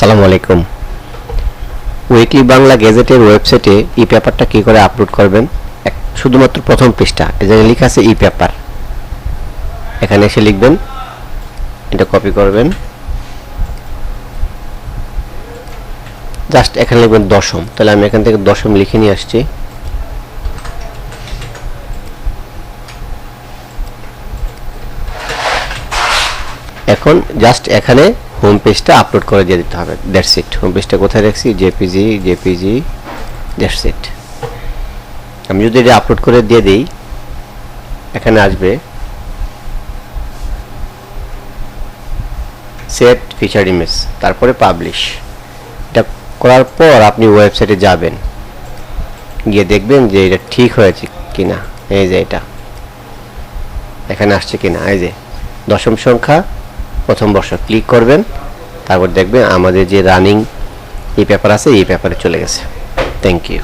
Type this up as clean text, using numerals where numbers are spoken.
আসসালামু আলাইকুম। উইকলি বাংলা গেজেটের ওয়েবসাইটে ই পেপারটা কী করে আপলোড করবেন, শুধুমাত্র প্রথম পৃষ্ঠা এই জায়গায় লেখা আছে ই পেপার। এখানে এসে লিখবেন, এটা কপি করবেন, জাস্ট এখানে লিখবেন দশম। তাহলে আমি এখান থেকে দশম লিখে নিয়ে আসছি। এখন জাস্ট এখানে হোম পেজটা আপলোড করে দিয়ে দিতে হবে, দ্যাটস ইট। হোম পেজটা কোথায় রাখছি, জেপিজি দ্যাটস ইট। আমি যদি এটা আপলোড করে দিয়ে দিই, এখানে আসবে সেট ফিচার ইমেজ, তারপরে পাবলিশ। এটা করার পর আপনি ওয়েবসাইটে যাবেন, গিয়ে দেখবেন যে এটা ঠিক হয়েছে কিনা। এই যে এটা এখানে আসছে কিনা, এই যে দশম সংখ্যা প্রথম বর্ষ, ক্লিক করবেন, তারপর দেখবেন আমাদের যে রানিং ই পেপার আছে এই পেপারে চলে গেছে। Thank you.